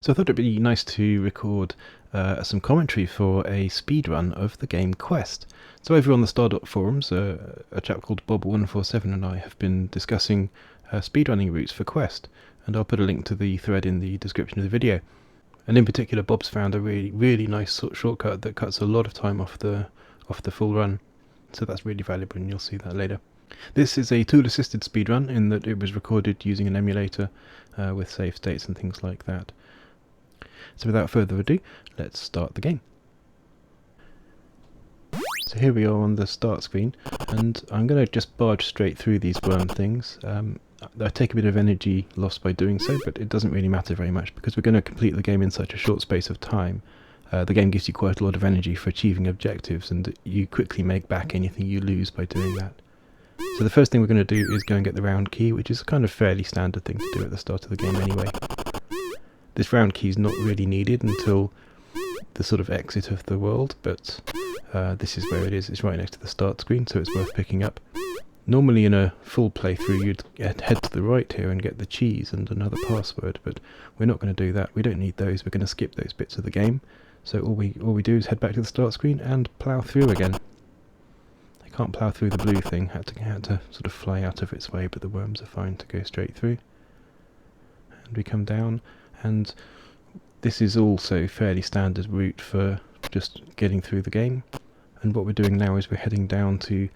So I thought it'd be nice to record some commentary for a speedrun of the game Quest. So over on the Stardot forums, a chap called Bob147 and I have been discussing speedrunning routes for Quest, and I'll put a link to the thread in the description of the video. And in particular, Bob's found a really nice shortcut that cuts a lot of time off the full run. So that's really valuable, and you'll see that later. This is a tool-assisted speedrun in that it was recorded using an emulator with save states and things like that. So without further ado, let's start the game. So here we are on the start screen, and I'm going to just barge straight through these worm things. I take a bit of energy lost by doing so, but it doesn't really matter very much because we're going to complete the game in such a short space of time. The game gives you quite a lot of energy for achieving objectives, and you quickly make back anything you lose by doing that. So the first thing we're going to do is go and get the round key, which is a kind of fairly standard thing to do at the start of the game anyway. This round key is not really needed until the sort of exit of the world, but this is where it is. It's right next to the start screen, so it's worth picking up. Normally in a full playthrough you'd head to the right here and get the cheese and another password, but we're not going to do that. We don't need those. We're going to skip those bits of the game. So all we do is head back to the start screen and plough through again. I can't plough through the blue thing. Had to sort of fly out of its way, but the worms are fine to go straight through. And we come down, and this is also fairly standard route for just getting through the game. And what we're doing now is we're heading down to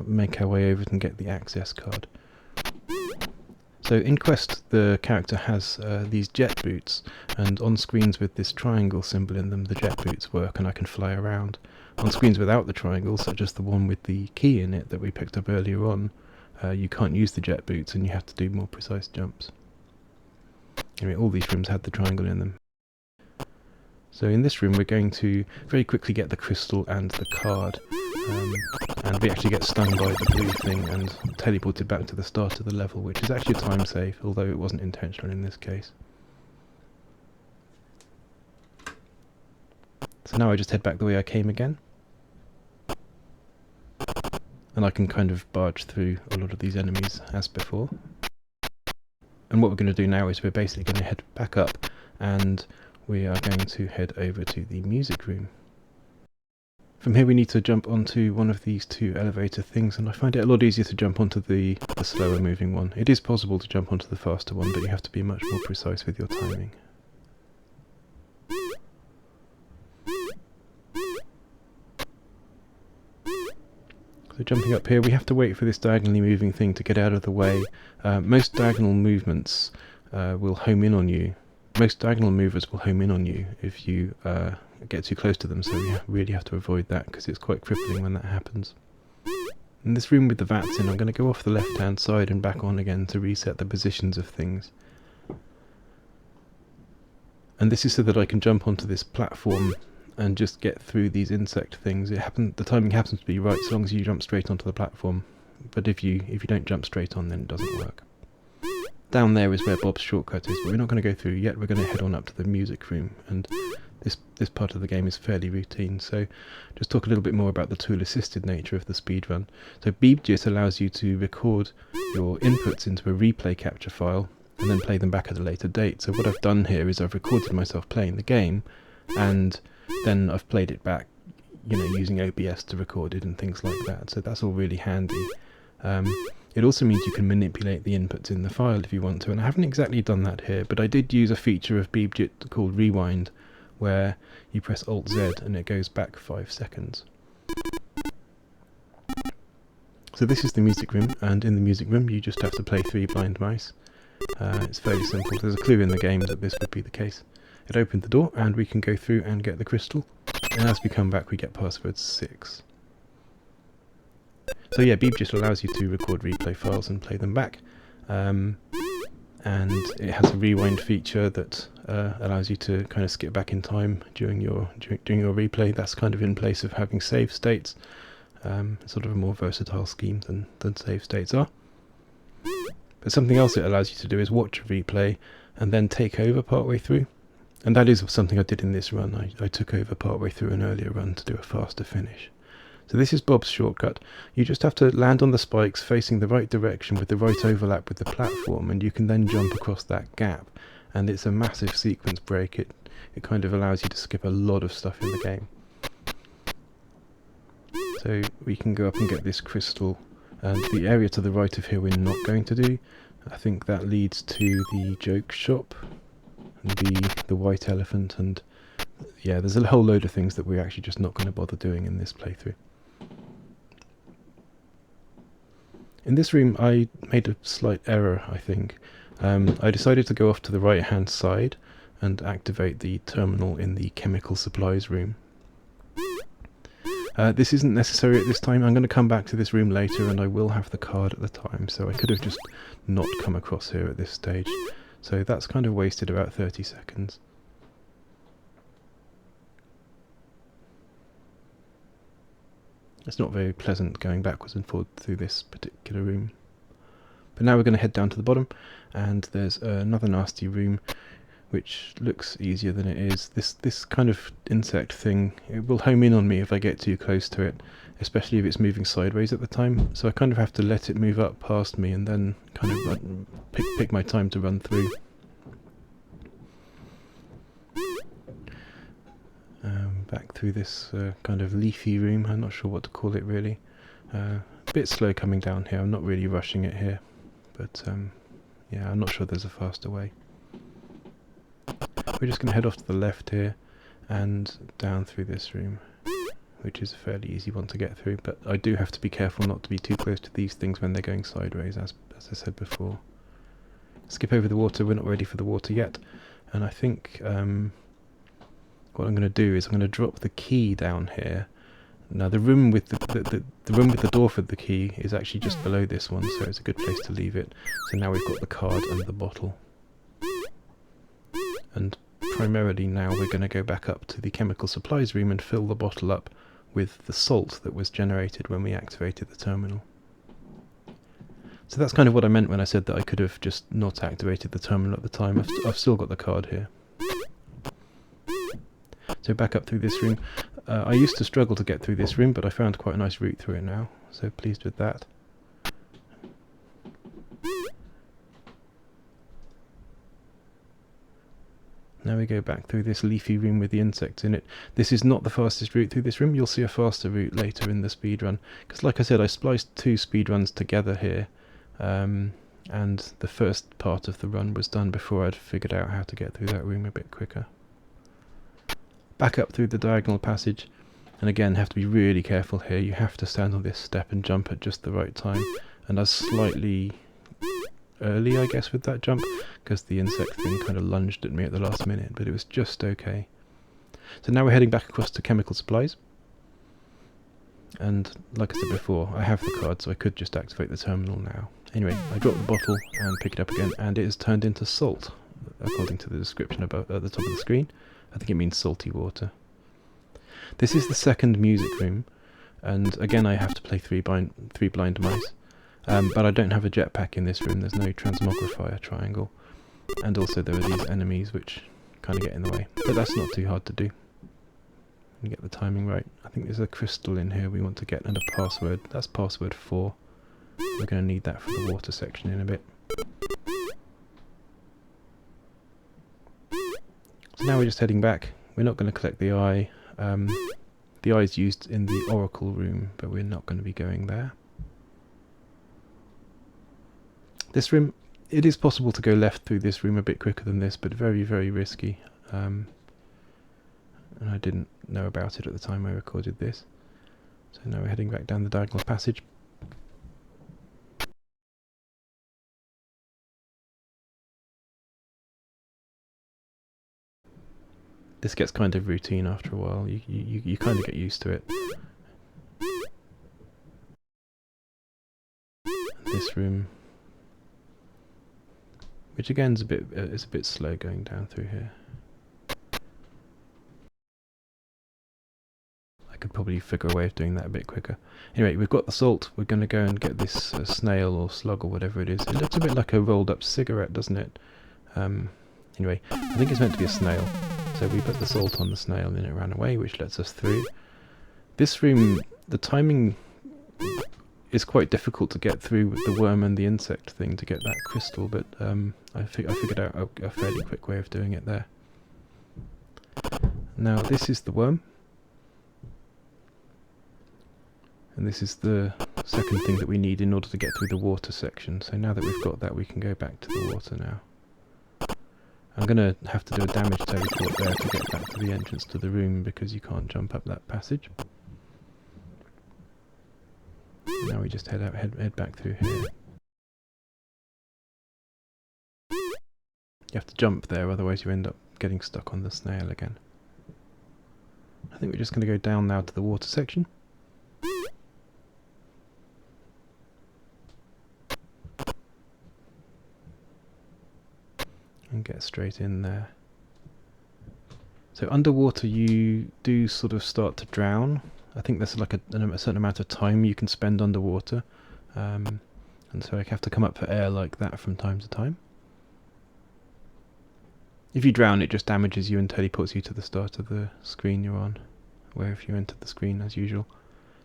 make our way over and get the access card. So in Quest the character has these jet boots, and on screens with this triangle symbol in them the jet boots work and I can fly around. On screens without the triangle, such as the one with the key in it that we picked up earlier on, you can't use the jet boots and you have to do more precise jumps. Anyway, all these rooms had the triangle in them. So in this room we're going to very quickly get the crystal and the card, and we actually get stung by the blue thing and teleported back to the start of the level, which is actually a time save, although it wasn't intentional in this case. So now I just head back the way I came again, and I can kind of barge through a lot of these enemies as before. And what we're going to do now is we're basically going to head back up, and we are going to head over to the music room. From here we need to jump onto one of these two elevator things, and I find it a lot easier to jump onto the slower moving one. It is possible to jump onto the faster one, but you have to be much more precise with your timing. So jumping up here, we have to wait for this diagonally moving thing to get out of the way. Most diagonal movements will home in on you. Most diagonal movers will home in on you if you get too close to them, so you really have to avoid that because it's quite crippling when that happens. In this room with the vats in, I'm going to go off the left hand side and back on again to reset the positions of things. And this is so that I can jump onto this platform and just get through these insect things. The timing happens to be right so long as you jump straight onto the platform, but if you don't jump straight on, then it doesn't work. Down there is where Bob's shortcut is, but we're not going to go through yet. We're going to head on up to the music room, and this part of the game is fairly routine, so just talk a little bit more about the tool-assisted nature of the speedrun. So BeepJit allows you to record your inputs into a replay capture file and then play them back at a later date. So what I've done here is I've recorded myself playing the game, and then I've played it back, using OBS to record it and things like that. So that's all really handy. It also means you can manipulate the inputs in the file if you want to, and I haven't exactly done that here, but I did use a feature of BeepJit called Rewind, where you press Alt-Z and it goes back 5 seconds. So this is the music room, and in the music room you just have to play 3 blind mice. It's fairly simple. There's a clue in the game that this would be the case. It opened the door and we can go through and get the crystal, and as we come back we get password 6. So yeah, BeepJit allows you to record replay files and play them back, and it has a rewind feature that allows you to kind of skip back in time during your replay. That's kind of in place of having save states. Sort of a more versatile scheme than save states are. But something else it allows you to do is watch a replay and then take over partway through. And that is something I did in this run. I took over partway through an earlier run to do a faster finish. So this is Bob's shortcut. You just have to land on the spikes facing the right direction with the right overlap with the platform, and you can then jump across that gap and it's a massive sequence break. It kind of allows you to skip a lot of stuff in the game. So we can go up and get this crystal, and the area to the right of here we're not going to do. I think that leads to the joke shop, and the white elephant, and yeah, there's a whole load of things that we're actually just not going to bother doing in this playthrough. In this room I made a slight error, I think. I decided to go off to the right hand side and activate the terminal in the chemical supplies room. This isn't necessary at this time. I'm going to come back to this room later and I will have the card at the time, so I could have just not come across here at this stage. So that's kind of wasted about 30 seconds. It's not very pleasant going backwards and forward through this particular room. But now we're going to head down to the bottom, and there's another nasty room which looks easier than it is. This kind of insect thing, it will home in on me if I get too close to it, especially if it's moving sideways at the time, so I kind of have to let it move up past me and then kind of pick my time to run through. Back through this kind of leafy room. I'm not sure what to call it really. A bit slow coming down here. I'm not really rushing it here, but yeah, I'm not sure there's a faster way. We're just going to head off to the left here and down through this room, which is a fairly easy one to get through, but I do have to be careful not to be too close to these things when they're going sideways, as I said before. Skip over the water. We're not ready for the water yet, and I think what I'm going to do is I'm going to drop the key down here. Now the room with the room with the door for the key is actually just below this one, so it's a good place to leave it. So now we've got the card and the bottle. And primarily now we're going to go back up to the chemical supplies room and fill the bottle up with the salt that was generated when we activated the terminal. So that's kind of what I meant when I said that I could have just not activated the terminal at the time. I've still got the card here. So back up through this room. I used to struggle to get through this room, but I found quite a nice route through it now, so pleased with that. Now we go back through this leafy room with the insects in it. This is not the fastest route through this room. You'll see a faster route later in the speedrun, because like I said, I spliced two speedruns together here, and the first part of the run was done before I'd figured out how to get through that room a bit quicker. Back up through the diagonal passage, and again have to be really careful here. You have to stand on this step and jump at just the right time, and I was slightly early I guess with that jump because the insect thing kind of lunged at me at the last minute, but it was just okay. So now we're heading back across to chemical supplies, and like I said before, I have the card so I could just activate the terminal now. Anyway, I drop the bottle and pick it up again, and it has turned into salt according to the description above at the top of the screen. I think it means salty water. This is the second music room, and again I have to play three blind mice, but I don't have a jetpack in this room. There's no transmogrifier triangle, and also there are these enemies which kind of get in the way, but that's not too hard to do. And get the timing right. I think there's a crystal in here we want to get, and a password. That's password 4. We're going to need that for the water section in a bit. So now we're just heading back. We're not going to collect the eye. The eye is used in the oracle room, but we're not going to be going there. This room, it is possible to go left through this room a bit quicker than this, but very, very risky. And I didn't know about it at the time I recorded this. So now we're heading back down the diagonal passage. This gets kind of routine after a while. You kind of get used to it. This room, which again is a bit slow going down through here. I could probably figure a way of doing that a bit quicker. Anyway, we've got the salt. We're going to go and get this snail or slug or whatever it is. It looks a bit like a rolled up cigarette, doesn't it? Anyway, I think it's meant to be a snail. So we put the salt on the snail and it ran away, which lets us through. This room, the timing it's quite difficult to get through with the worm and the insect thing to get that crystal, but I figured out a fairly quick way of doing it there. Now this is the worm, and this is the second thing that we need in order to get through the water section. So now that we've got that, we can go back to the water now. I'm going to have to do a damage teleport there to get back to the entrance to the room, because you can't jump up that passage. Now we just head back through here. You have to jump there, otherwise you end up getting stuck on the snail again. I think we're just going to go down now to the water section. And get straight in there. So underwater you do sort of start to drown. I think there's like a certain amount of time you can spend underwater, and so I have to come up for air like that from time to time. If you drown, it just damages you and teleports you to the start of the screen you're on, where if you enter the screen as usual.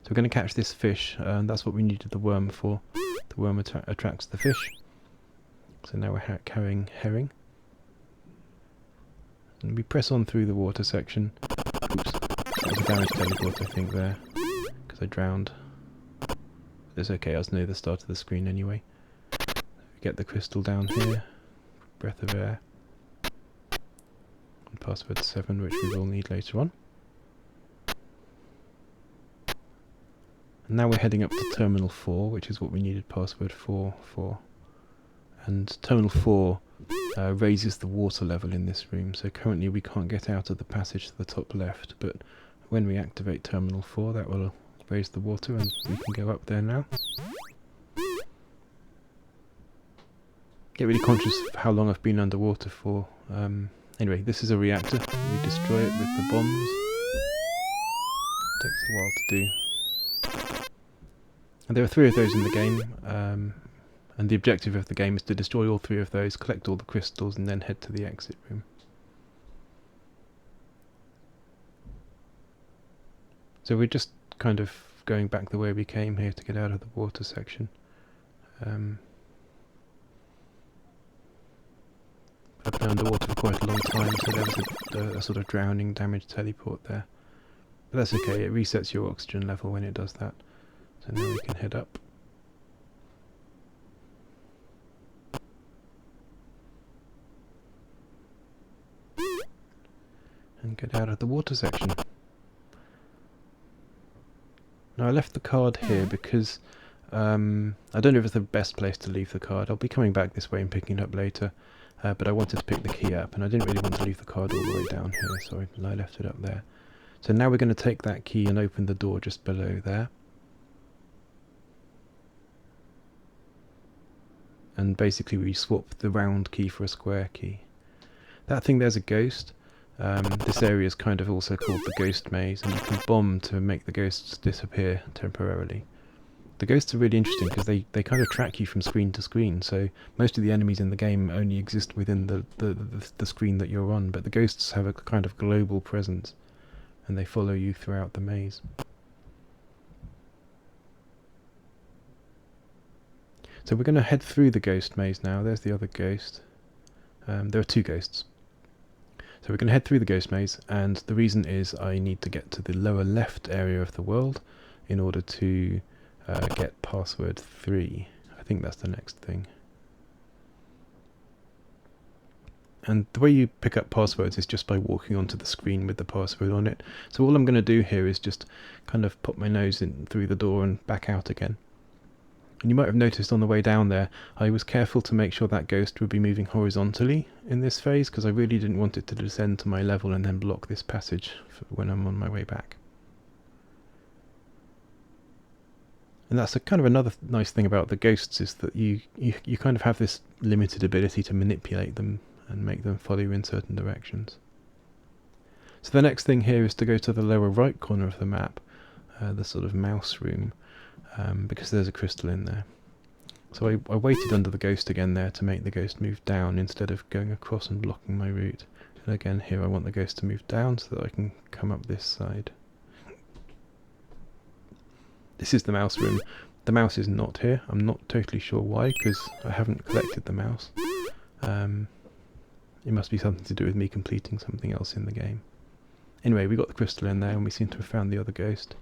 So we're going to catch this fish, and that's what we needed the worm for. The worm attracts the fish. So now we're carrying herring. And we press on through the water section. Oops, that was a damage teleport I think there, because I drowned. It's okay, I was near the start of the screen anyway. We get the crystal down here, breath of air, and password 7, which we will need later on. And now we're heading up to Terminal 4, which is what we needed password 4 for. And Terminal 4 raises the water level in this room, so currently we can't get out of the passage to the top left, but when we activate Terminal 4 that will raise the water and we can go up there now. Get really conscious of how long I've been underwater for. Anyway, this is a reactor. We destroy it with the bombs. Takes a while to do. And there are 3 of those in the game, and the objective of the game is to destroy all 3 of those, collect all the crystals, and then head to the exit room. So we're just kind of going back the way we came here to get out of the water section. I've been underwater for quite a long time, so there was a sort of drowning damage teleport there. But that's okay, it resets your oxygen level when it does that. So now we can head up. And get out of the water section. Now I left the card here because I don't know if it's the best place to leave the card. I'll be coming back this way and picking it up later, but I wanted to pick the key up and I didn't really want to leave the card all the way down here, so I left it up there. So now we're going to take that key and open the door just below there. And basically we swap the round key for a square key. That thing there's a ghost. This area is kind of also called the ghost maze, and you can bomb to make the ghosts disappear temporarily. The ghosts are really interesting because they kind of track you from screen to screen, so most of the enemies in the game only exist within the screen that you're on, but the ghosts have a kind of global presence and they follow you throughout the maze. So we're going to head through the ghost maze now. There's the other ghost. There are 2 ghosts. So we're going to head through the ghost maze, and the reason is I need to get to the lower left area of the world in order to get password 3. I think that's the next thing. And the way you pick up passwords is just by walking onto the screen with the password on it. So all I'm going to do here is just kind of pop my nose in through the door and back out again. And you might have noticed on the way down there, I was careful to make sure that ghost would be moving horizontally in this phase, because I really didn't want it to descend to my level and then block this passage when I'm on my way back. And that's kind of another nice thing about the ghosts, is that you kind of have this limited ability to manipulate them and make them follow you in certain directions. So the next thing here is to go to the lower right corner of the map, the sort of mouse room. Because there's a crystal in there. So I waited under the ghost again there to make the ghost move down instead of going across and blocking my route. And again here I want the ghost to move down so that I can come up this side. This is the mouse room. The mouse is not here. I'm not totally sure why, because I haven't collected the mouse. It must be something to do with me completing something else in the game. Anyway, we got the crystal in there and we seem to have found the other ghost.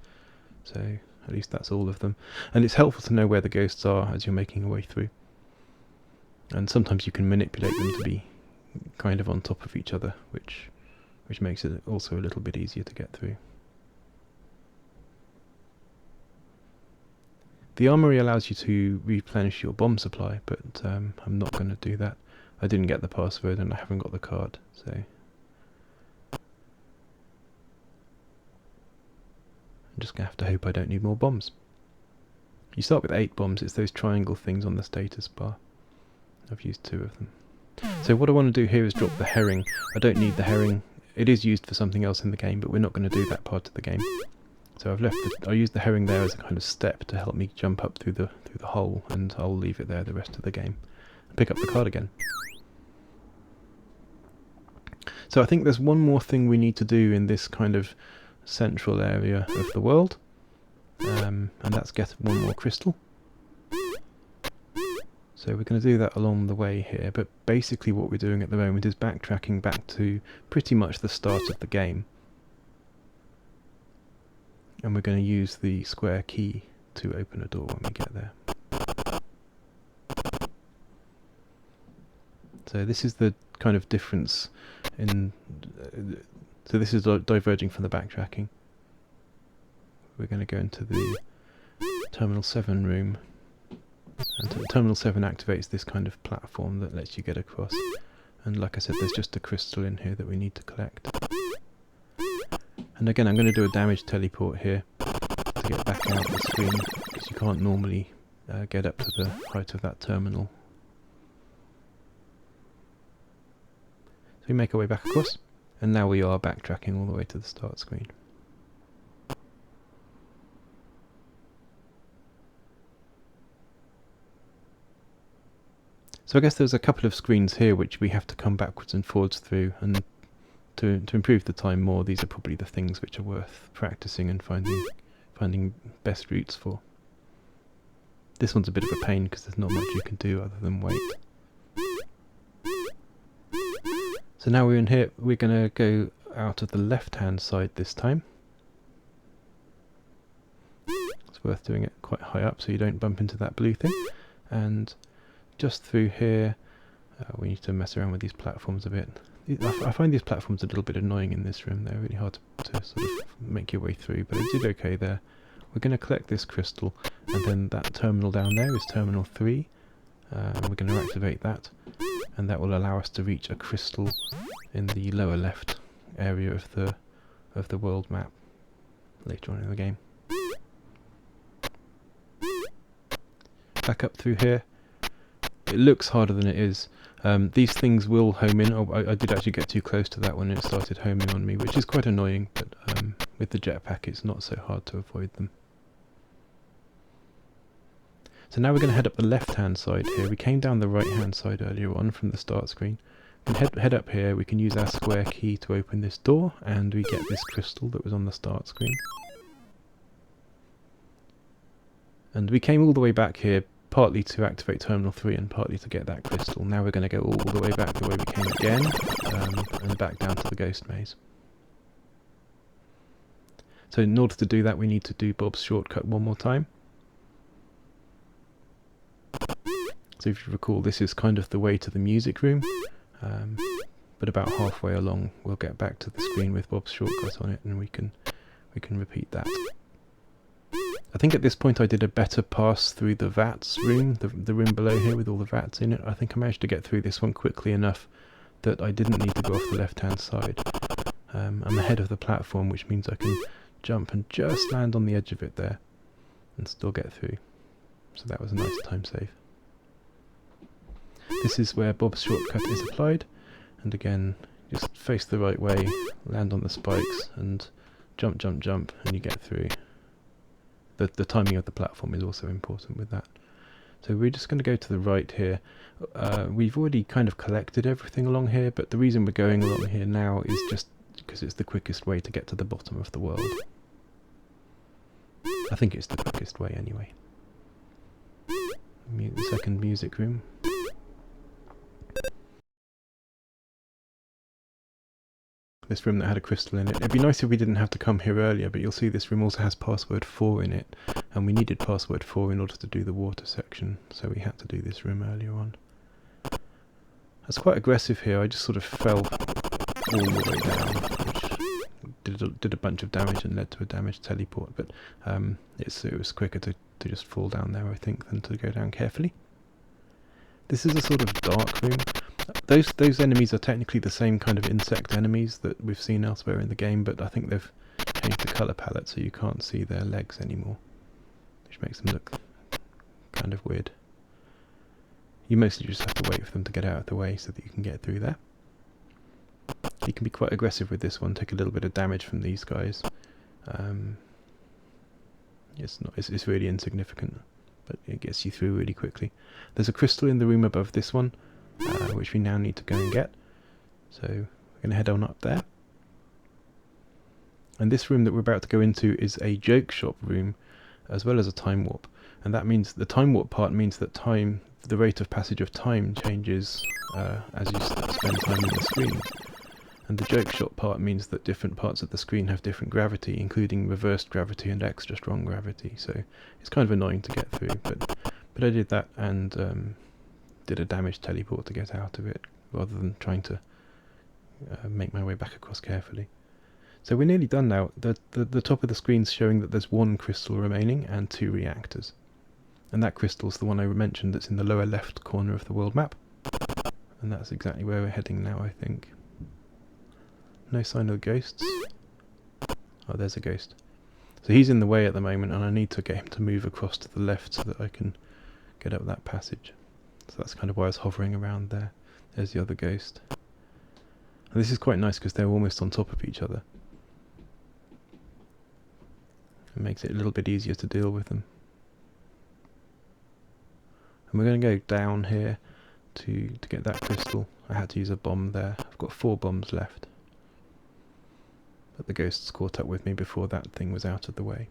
So at least that's all of them. And it's helpful to know where the ghosts are as you're making your way through. And sometimes you can manipulate them to be kind of on top of each other, which makes it also a little bit easier to get through. The armory allows you to replenish your bomb supply, but I'm not going to do that. I didn't get the password and I haven't got the card, so... I'm just going to have to hope I don't need more bombs. You start with 8 bombs, it's those triangle things on the status bar. I've used 2 of them. So what I want to do here is drop the herring. I don't need the herring. It is used for something else in the game, but we're not going to do that part of the game. So I used the herring there as a kind of step to help me jump up through the hole, and I'll leave it there the rest of the game. Pick up the card again. So I think there's one more thing we need to do in this kind of central area of the world, and that's get one more crystal. So we're going to do that along the way here, but basically what we're doing at the moment is backtracking back to pretty much the start of the game. And we're going to use the square key to open a door when we get there. So this is the kind of difference in... so this is diverging from the backtracking. We're going to go into the Terminal 7 room. And Terminal 7 activates this kind of platform that lets you get across. And like I said, there's just a crystal in here that we need to collect. And again, I'm going to do a damage teleport here to get back out of the screen, because you can't normally get up to the height of that terminal. So we make our way back across, and now we are backtracking all the way to the start screen. So I guess there's a couple of screens here which we have to come backwards and forwards through, and to improve the time more, these are probably the things which are worth practicing and finding best routes for. This one's a bit of a pain because there's not much you can do other than wait. So now we're in here, we're going to go out of the left hand side this time. It's worth doing it quite high up so you don't bump into that blue thing. And just through here, we need to mess around with these platforms a bit. I find these platforms a little bit annoying in this room. They're really hard to sort of make your way through, but I did okay there. We're going to collect this crystal, and then that terminal down there is Terminal 3. We're going to activate that, and that will allow us to reach a crystal in the lower left area of the world map later on in the game. Back up through here. It looks harder than it is. These things will home in. Oh, I did actually get too close to that when it started homing on me, which is quite annoying, but with the jetpack it's not so hard to avoid them. So now we're going to head up the left hand side here. We came down the right hand side earlier on from the start screen. We can head up here, we can use our square key to open this door, and we get this crystal that was on the start screen. And we came all the way back here, partly to activate Terminal 3 and partly to get that crystal. Now we're going to go all the way back the way we came again, and back down to the ghost maze. So in order to do that we need to do Bob's shortcut one more time. So if you recall, this is kind of the way to the music room, but about halfway along we'll get back to the screen with Bob's shortcut on it, and we can repeat that. I think at this point I did a better pass through the vats room, the room below here with all the vats in it. I think I managed to get through this one quickly enough that I didn't need to go off the left hand side. I'm ahead of the platform, which means I can jump and just land on the edge of it there and still get through. So that was a nice time save. This is where Bob's shortcut is applied, and again just face the right way, land on the spikes and jump, jump, jump, and you get through. The timing of the platform is also important with that. So we're just going to go to the right here. We've already kind of collected everything along here, but the reason we're going along here now is just because it's the quickest way to get to the bottom of the world. I think it's the quickest way anyway. The second music room. This room that had a crystal in it. It'd be nice if we didn't have to come here earlier, but you'll see this room also has password 4 in it, and we needed password 4 in order to do the water section, so we had to do this room earlier on. That's quite aggressive here. I just sort of fell all the way down, which did a bunch of damage and led to a damaged teleport, but it was quicker to just fall down there, I think, than to go down carefully. This is a sort of dark room. Those enemies are technically the same kind of insect enemies that we've seen elsewhere in the game, but I think they've changed the colour palette so you can't see their legs anymore, which makes them look kind of weird. You mostly just have to wait for them to get out of the way so that you can get through there. You can be quite aggressive with this one, take a little bit of damage from these guys. It's really insignificant, but it gets you through really quickly. There's a crystal in the room above this one, which we now need to go and get. So we're going to head on up there. And this room that we're about to go into is a joke shop room, as well as a time warp. And that means the time warp part means that the rate of passage of time changes as you spend time on the screen. And the joke shop part means that different parts of the screen have different gravity, including reversed gravity and extra strong gravity. So it's kind of annoying to get through, but I did that and did a damaged teleport to get out of it, rather than trying to make my way back across carefully. So we're nearly done now. The top of the screen's showing that there's 1 crystal remaining and 2 reactors. And that crystal's the one I mentioned that's in the lower left corner of the world map. And that's exactly where we're heading now, I think. No sign of ghosts. Oh, there's a ghost. So he's in the way at the moment, and I need to get him to move across to the left so that I can get up that passage. So that's kind of why I was hovering around there. There's the other ghost. And this is quite nice because they're almost on top of each other. It makes it a little bit easier to deal with them. And we're going to go down here to get that crystal. I had to use a bomb there. I've got 4 bombs left. But the ghosts caught up with me before that thing was out of the way.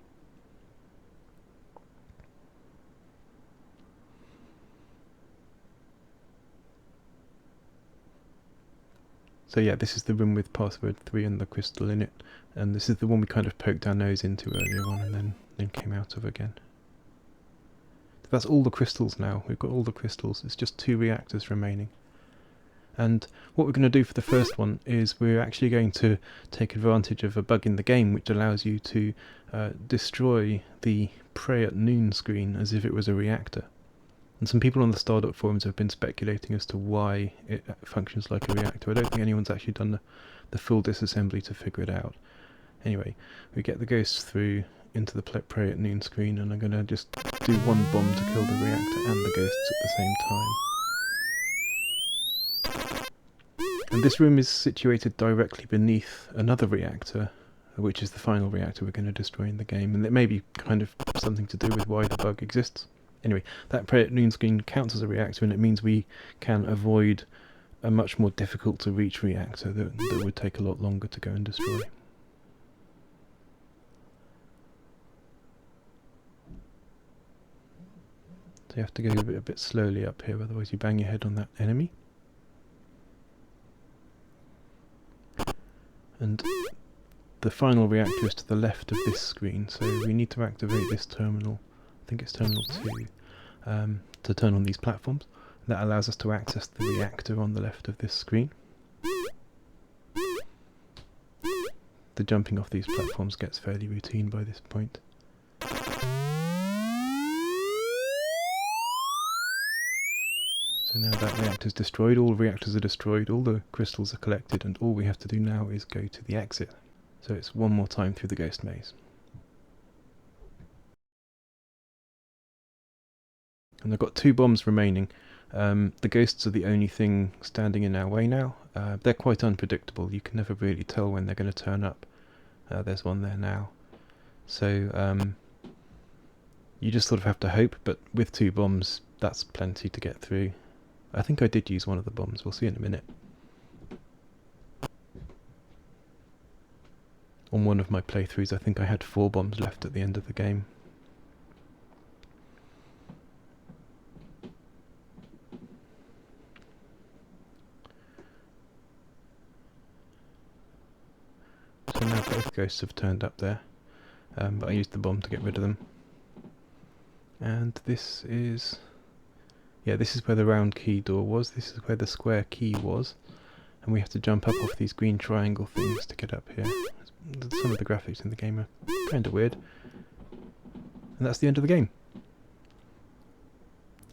So yeah, this is the room with password 3 and the crystal in it. And this is the one we kind of poked our nose into earlier on and then came out of again. So that's all the crystals now. We've got all the crystals. It's just 2 reactors remaining. And what we're going to do for the first one is we're actually going to take advantage of a bug in the game which allows you to destroy the pray at noon screen as if it was a reactor. And some people on the Stardock forums have been speculating as to why it functions like a reactor. I don't think anyone's actually done the full disassembly to figure it out. Anyway, we get the ghosts through into the pray at noon screen, and I'm going to just do 1 bomb to kill the reactor and the ghosts at the same time. And this room is situated directly beneath another reactor, which is the final reactor we're going to destroy in the game, and it may be kind of something to do with why the bug exists. Anyway, that pray at noon screen counts as a reactor, and it means we can avoid a much more difficult to reach reactor that would take a lot longer to go and destroy. So you have to go a bit slowly up here, otherwise you bang your head on that enemy. And the final reactor is to the left of this screen, so we need to activate this terminal, I think it's terminal 2, to turn on these platforms. That allows us to access the reactor on the left of this screen. The jumping off these platforms gets fairly routine by this point. So now that reactor's destroyed, all reactors are destroyed, all the crystals are collected, and all we have to do now is go to the exit. So it's 1 more time through the ghost maze. And I've got 2 bombs remaining. The ghosts are the only thing standing in our way now. They're quite unpredictable, you can never really tell when they're going to turn up. There's one there now. So you just sort of have to hope, but with 2 bombs that's plenty to get through. I think I did use one of the bombs, we'll see in a minute. On one of my playthroughs I think I had 4 bombs left at the end of the game. so now both ghosts have turned up there, but I used the bomb to get rid of them. And this is... yeah, this is where the round key door was, this is where the square key was, and we have to jump up off these green triangle things to get up here. Some of the graphics in the game are kind of weird. And that's the end of the game.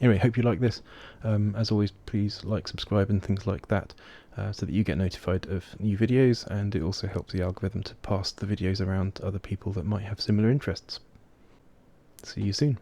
Anyway, hope you like this. As always, please like, subscribe and things like that, so that you get notified of new videos, and it also helps the algorithm to pass the videos around to other people that might have similar interests. See you soon.